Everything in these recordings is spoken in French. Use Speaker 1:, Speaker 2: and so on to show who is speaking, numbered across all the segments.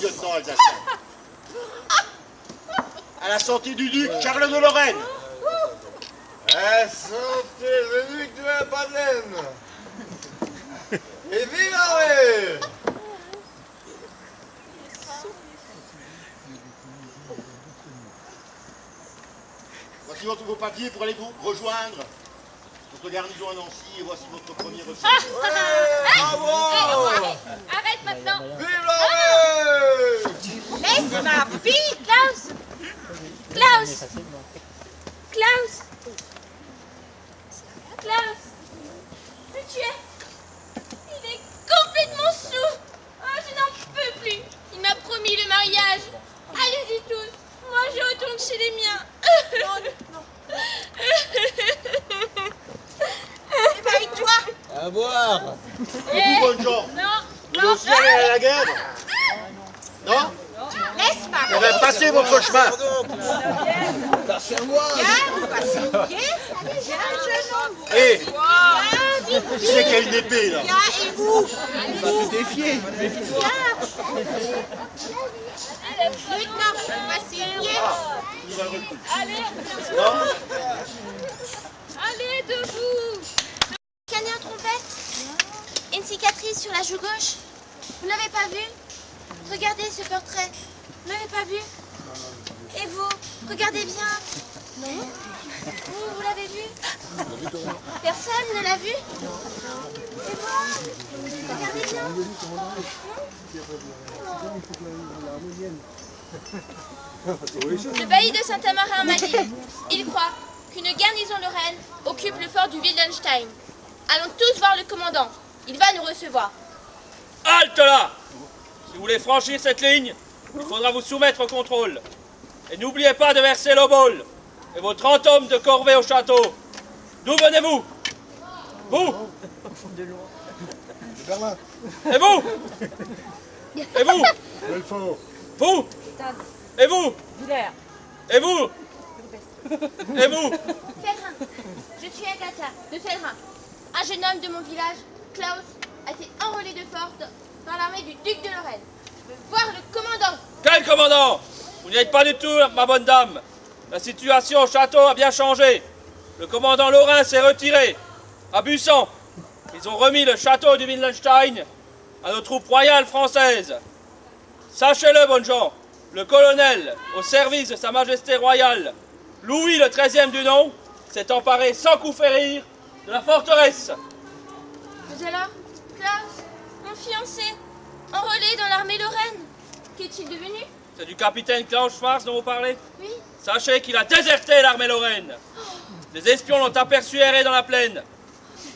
Speaker 1: lieutenant alsacien. À la santé du duc Charles de Lorraine.
Speaker 2: À la santé du duc de la Madeleine. Et vive Henri!
Speaker 1: Voici vos papiers pour aller vous rejoindre notre garnison à Nancy et voici votre premier reçu.
Speaker 2: Bravo!
Speaker 3: Arrête maintenant.
Speaker 2: Vive Henri!
Speaker 3: Laisse ma fille, Klaus. Klaus. Klaus. Klaus. Mais tu es... Il est complètement sous. Oh, je n'en peux plus. Il m'a promis le mariage. Allez-y tous. Moi, je retourne chez les miens.
Speaker 4: Eh ben, et toi?
Speaker 2: À boire!
Speaker 1: Et vous, bonnes gens,
Speaker 3: Non.
Speaker 1: vous aussi aller à la guerre? Non?
Speaker 4: Laisse ma
Speaker 1: Eh bien, passez votre chemin.
Speaker 2: Passez à moi!
Speaker 4: Viens, vous passez au pied. Viens, jeune homme.
Speaker 1: Et
Speaker 4: Viens,
Speaker 1: qui c'est qui a une épée, là?
Speaker 4: viens, et vous?
Speaker 2: Te défier!
Speaker 4: Lieutenant, passez au pied.
Speaker 1: Vous va le recul.
Speaker 3: Allez,
Speaker 1: Non?
Speaker 3: allez, debout.
Speaker 5: Canner en trompette. Une cicatrice sur la joue gauche. Vous n'avez pas vu? Regardez ce portrait. Vous n'avez pas vu? Et vous? Regardez bien. Non? Vous l'avez vu? Personne ne l'a vu? Et vous? Regardez bien.
Speaker 3: Le bailli de Saint-Amarin m'a dit, il croit qu'une garnison lorraine occupe le fort du Wildenstein. Allons tous voir le commandant. Il va nous recevoir.
Speaker 6: Halte là! Si vous voulez franchir cette ligne, il faudra vous soumettre au contrôle. Et n'oubliez pas de verser l'obole et vos 30 hommes de corvée au château. D'où venez-vous? Vous?
Speaker 2: Berlin!
Speaker 6: Et vous? Et vous?
Speaker 2: Belfort!
Speaker 6: Vous? Et vous? Et vous? Et vous?
Speaker 3: Fellerin, je suis Agatha de Fellerin. Un jeune homme de mon village, Klaus, a été enrôlé de force dans l'armée du duc de Lorraine. Je veux voir le commandant.
Speaker 6: Quel commandant? Vous n'y êtes pas du tout, ma bonne dame. La situation au château a bien changé. Le commandant Lorrain s'est retiré. À Bussan, ils ont remis le château du Wildenstein à nos troupes royales françaises. Sachez-le, bonnes gens, le colonel, au service de Sa Majesté royale, Louis le XIIIe du nom, s'est emparé sans coup férir de la forteresse.
Speaker 3: Mais alors, Klaus, mon fiancé, enrôlé dans l'armée lorraine, qu'est-il devenu?
Speaker 6: C'est du capitaine Klaus Schwarz dont vous parlez?
Speaker 3: Oui.
Speaker 6: Sachez qu'il a déserté l'armée lorraine. Des espions l'ont aperçu errer dans la plaine.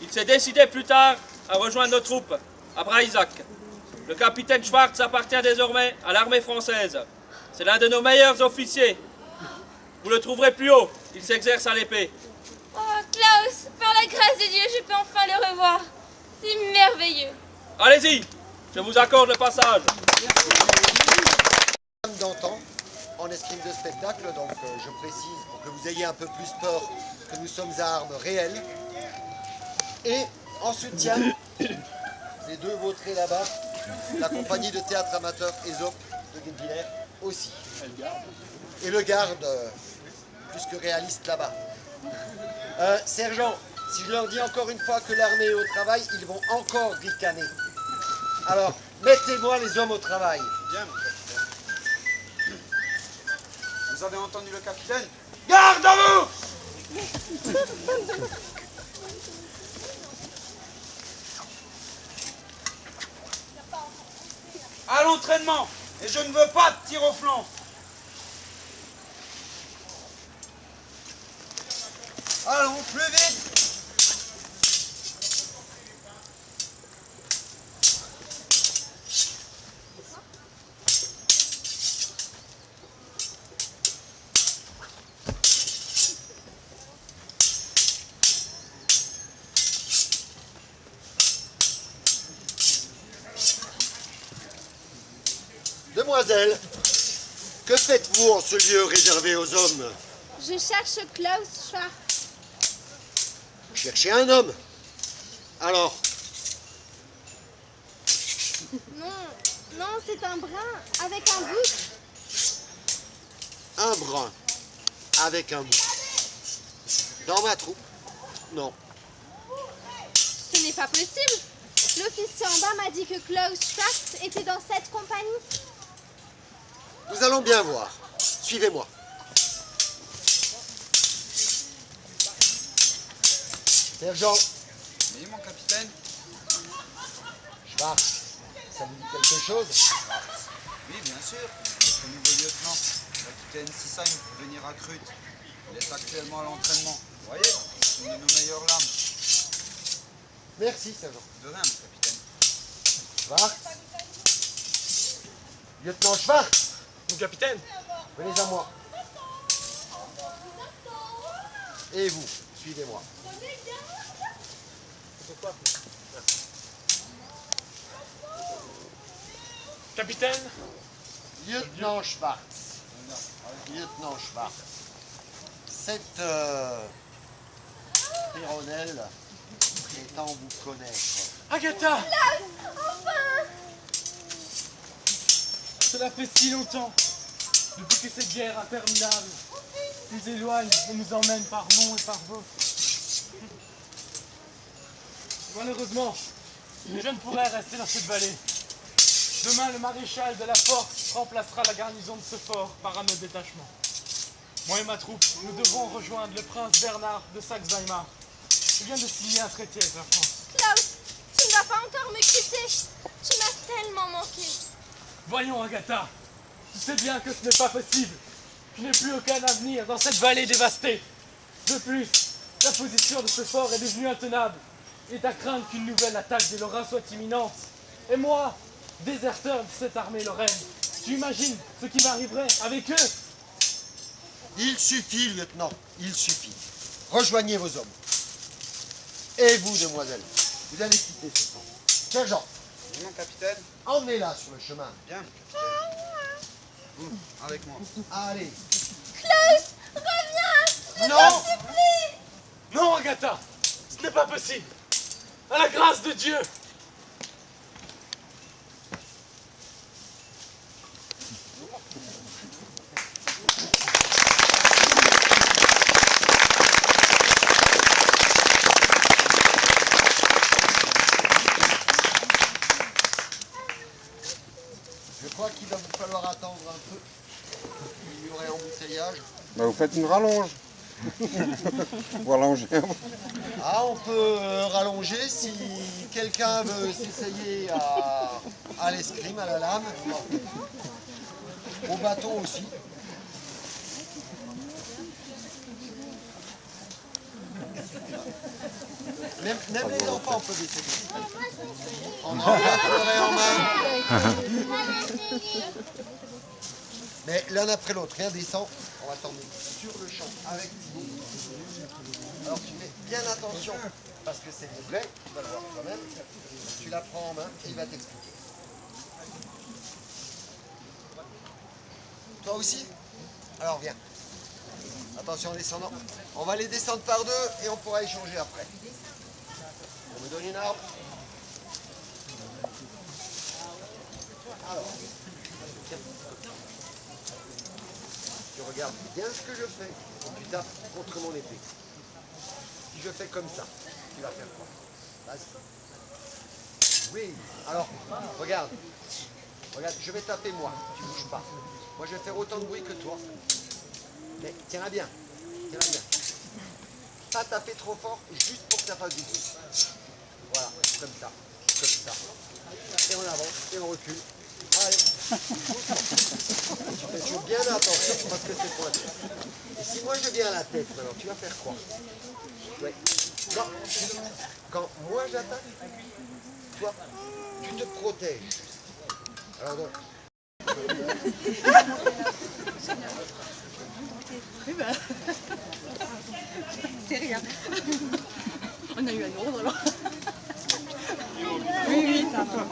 Speaker 6: Il s'est décidé plus tard à rejoindre nos troupes à Braïsac. Le capitaine Schwartz appartient désormais à l'armée française. C'est l'un de nos meilleurs officiers. Vous le trouverez plus haut. Il s'exerce à l'épée.
Speaker 3: Oh, Klaus, par la grâce de Dieu, je peux enfin le revoir. C'est merveilleux.
Speaker 6: Allez-y, je vous accorde le passage.
Speaker 7: D'antan en escrime de spectacle, donc je précise pour que vous ayez un peu plus peur que nous sommes à armes réelles. Et en soutien, les deux vautrés là-bas, la compagnie de théâtre amateur Aesop de Guebwiller aussi. Et le garde, plus que réaliste là-bas. Sergent, si je leur dis encore une fois que l'armée est au travail, ils vont encore ricaner. Alors, mettez-moi les hommes au travail.
Speaker 2: Bien. Vous avez entendu le capitaine? Garde à vous! À l'entraînement! Et je ne veux pas de tir au flanc! Allons, plus vite!
Speaker 1: Demoiselle, que faites-vous en ce lieu réservé aux hommes?
Speaker 3: Je cherche Klaus Schwarz.
Speaker 1: Vous cherchez un homme. Alors,
Speaker 3: Non,
Speaker 5: Non, c'est un brin avec un bout.
Speaker 7: Un brin avec un bout. Dans ma troupe, non.
Speaker 5: Ce n'est pas possible. L'officier en bas m'a dit que Klaus Schwartz était dans cette compagnie.
Speaker 7: Nous allons bien voir. Suivez-moi. Sergent
Speaker 2: Oui, mon capitaine.
Speaker 7: Schwartz, ça vous dit quelque chose?
Speaker 2: Oui, bien sûr. Notre nouveau lieutenant, le capitaine Sisheim, venir à Krut. Il est actuellement à l'entraînement. Vous voyez, c'est une de nos meilleures lames.
Speaker 7: Merci, sergent.
Speaker 2: De rien, mon capitaine.
Speaker 7: Schwartz. Lieutenant Schwartz,
Speaker 6: Mon capitaine.
Speaker 7: venez à moi. Et vous, suivez-moi.
Speaker 6: Capitaine.
Speaker 7: Lieutenant Schwartz. Lieutenant Schwartz. Cette hirondelle prétend vous connaître.
Speaker 6: Agatha.
Speaker 5: Enfin!
Speaker 6: Cela fait si longtemps. Depuis que cette guerre interminable nous éloigne et nous emmène par monts et par vaux. Malheureusement, je ne pourrai rester dans cette vallée. Demain, le maréchal de la force remplacera la garnison de ce fort par un autre détachement. Moi et ma troupe, nous devrons rejoindre le prince Bernard de Saxe-Weimar. Je viens de signer un traité avec la France.
Speaker 5: Klaus, tu ne vas pas encore me quitter. Tu m'as tellement manqué.
Speaker 6: Voyons, Agatha, tu sais bien que ce n'est pas possible. Je n'ai plus aucun avenir dans cette vallée dévastée. De plus, la position de ce fort est devenue intenable. Il est à craindre qu'une nouvelle attaque des Lorrains soit imminente. Et moi, déserteur de cette armée lorraine, tu imagines ce qui m'arriverait avec eux?
Speaker 7: Il suffit, lieutenant, il suffit. Rejoignez vos hommes. Et vous, demoiselle, vous allez quitter ce camp. Sergent,
Speaker 2: Oui, mon capitaine.
Speaker 7: emmenez-la sur le chemin.
Speaker 2: Bien, mon capitaine. Vous, avec moi.
Speaker 7: Allez.
Speaker 5: Klaus, reviens!
Speaker 7: Non!
Speaker 6: Non, Agatha, ce n'est pas possible. À la grâce de Dieu.
Speaker 7: Je crois qu'il va vous falloir attendre un peu. Il y aurait embouteillage.
Speaker 8: Bah, vous faites une rallonge. Vous rallongez.
Speaker 7: Ah, on peut rallonger si quelqu'un veut s'essayer à l'escrime, à la lame. Au bâton aussi. Même les enfants peuvent essayer. On en pleurer en main. Mais l'un après l'autre, rien descend. On va t'emmener sur le champ avec Thibaut. Alors tu fais bien attention, parce que c'est vrai, tu vas le voir toi-même. Tu la prends en main et il va t'expliquer. Toi aussi? Alors viens. Attention en descendant. On va les descendre par deux et on pourra échanger après. On me donne une arme. Alors, tiens. Tu regardes bien ce que je fais. Tu tapes contre mon épée. Si je fais comme ça, tu vas faire quoi? Vas-y. Oui. Alors, regarde. Regarde, je vais taper moi. Tu bouges pas. Moi, je vais faire autant de bruit que toi. Mais tiens-la bien. Tiens-la bien. Pas taper trop fort, juste pour que ça fasse du bruit. Voilà, comme ça. Comme ça. Et on avance, et on recule. Allez. Tu fais toujours bien attention parce que c'est pointu. Et si moi je viens à la tête, maintenant, tu vas faire quoi? Ouais. Quand moi j'attaque, toi, tu te protèges. Alors donc.
Speaker 4: Oui, ben. C'est rien. On a eu un gros alors. Oui, oui, ça va.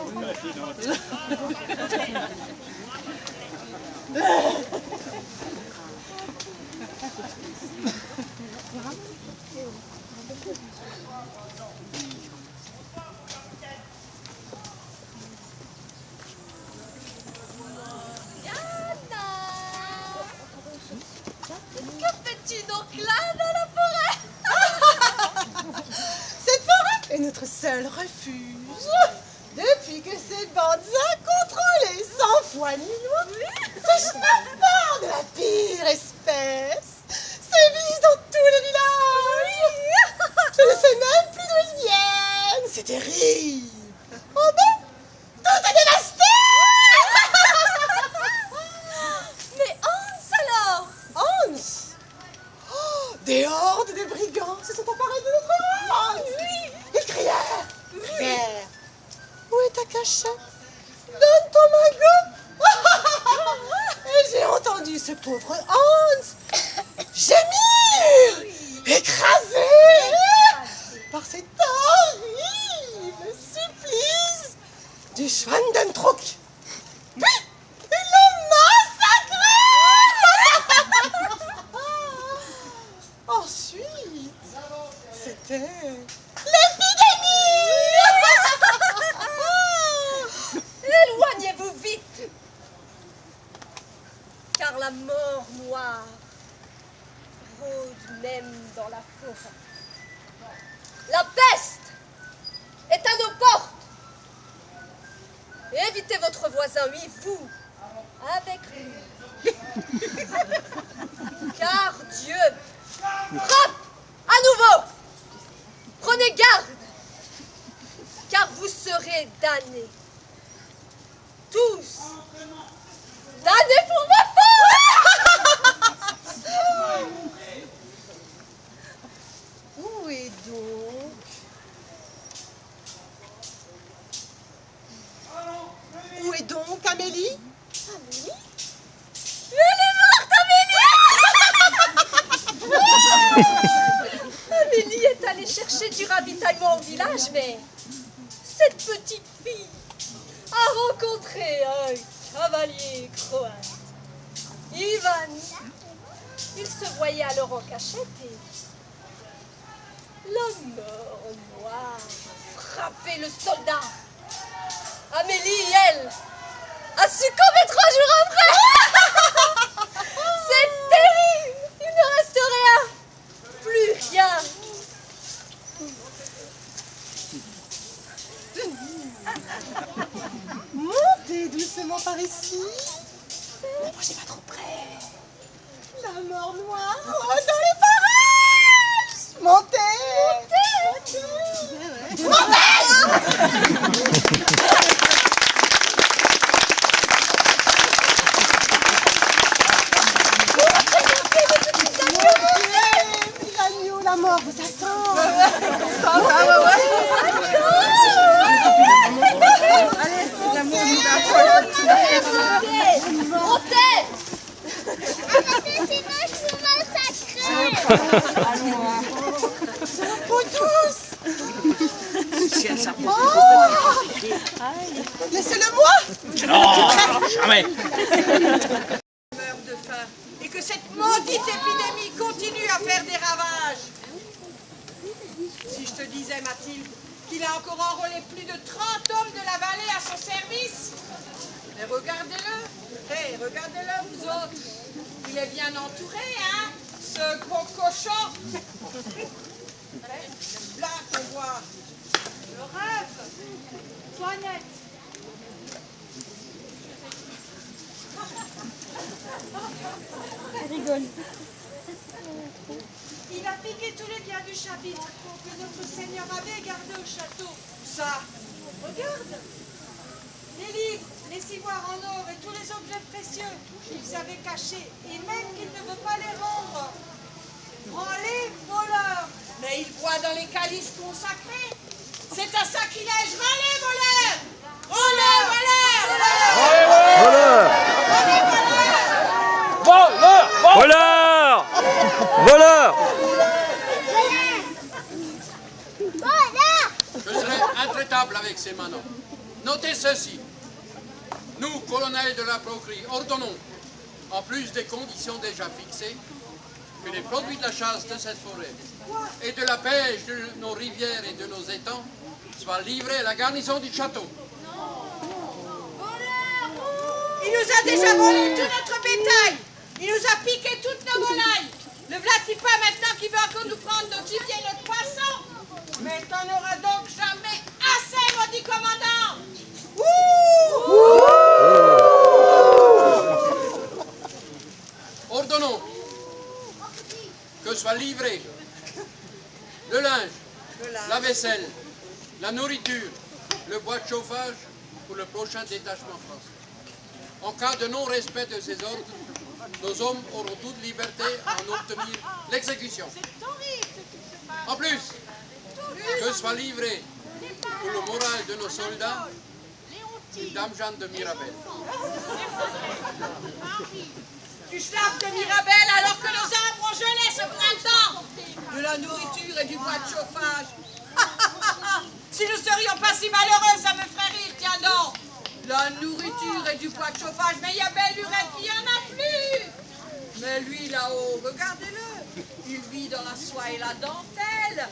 Speaker 3: tu donc là dans la forêt?
Speaker 4: Cette forêt est notre seul refuge. Depuis que ces bandes incontrôlées, sans foi ni loi, ce schnappeurs de la pire espèce sévissent dans tous les villages. Je ne sais même plus d'où ils viennent. C'est terrible. Oh ben, tout est dévasté.
Speaker 3: Mais Hans alors?
Speaker 4: Hans! Oh, des hordes de brigands se sont emparés de notre Hans! Oui! Ils crièrent! Père, où est ta cachette? Donne ton magot! Et j'ai entendu ce pauvre Hans gémir! Écrasé! Par cet horrible supplice du Schwandentruk! Puis, ils l'ont massacré! Ensuite, c'était l'épidémie!
Speaker 3: Éloignez-vous vite, car la mort noire rôde même dans la forêt. La peste est à nos portes. Évitez votre voisin, oui, vous, avec lui. Car Dieu frappe à nouveau. Prenez garde, car vous serez damnés. Tous damnés pour ma
Speaker 4: Où est donc? Où est donc Amélie?
Speaker 3: Amélie? Elle est morte, Amélie! Amélie est allée chercher du ravitaillement au village, mais cette petite fille a rencontré un cavalier croate, Ivan. Il se voyait alors en cachette et la mort noire a frappé le soldat. Amélie, elle, a succombé 3 jours après. C'est terrible. Il ne reste rien. Plus rien.
Speaker 4: Montez doucement par ici. N'approchez pas trop près. La mort noire rôde dans les parages. Montez. Montez. Montez, l'agneau, la mort vous attend.
Speaker 3: Montez.
Speaker 4: Pour tous. Oh, laissez-le moi.
Speaker 6: Non, jamais.
Speaker 9: Meurt de faim et que cette maudite épidémie continue à faire des ravages. Si je te disais, Mathilde, qu'il a encore enrôlé plus de 30 hommes de la vallée à son service. Mais regardez-le, regardez-le vous autres. Il est bien entouré, hein, ce gros cochon. Là qu'on voit le rêve. Toinette. Il a piqué tous les biens du chapitre que notre Seigneur avait gardés au château. Ça, regarde. Les livres, les ciboires en or et tous les objets précieux qu'ils avaient cachés, et même qu'il ne veut pas les rendre. Prends-les, voleurs. Mais il boit dans les calices consacrés. C'est un sacrilège. Volez, voleurs. Voleurs, voleurs.
Speaker 6: Voleur! Voleur! Voleur!
Speaker 10: Je serai intraitable avec ces manants. Notez ceci. Nous, colonels de la Procrie, ordonnons, en plus des conditions déjà fixées, que les produits de la chasse de cette forêt et de la pêche de nos rivières et de nos étangs soient livrés à la garnison du château.
Speaker 9: Il nous a déjà volé tout notre bétail. Il nous a piqué toutes nos volailles. Ne v'là-t-il pas maintenant qu'il veut encore nous prendre notre gibier et notre poisson? Mais t'en auras donc jamais assez, maudit commandant!
Speaker 10: Ordonnons que soit livré le linge, la vaisselle, la nourriture, le bois de chauffage pour le prochain détachement français. En cas de non-respect de ces ordres, nos hommes auront toute liberté à en obtenir l'exécution. En plus, que soit livré pour le moral de nos soldats une dame Jeanne de Mirabel.
Speaker 9: Tu schlaves de Mirabel alors que nos arbres ont gelé ce printemps! De la nourriture et du bois de chauffage! Si nous serions pas si malheureux, ça me ferait rire, tiens donc! La nourriture et du bois de chauffage, mais il y a belle lurette qui en a plus! Mais lui là-haut, regardez-le! Il vit dans la soie et la dentelle!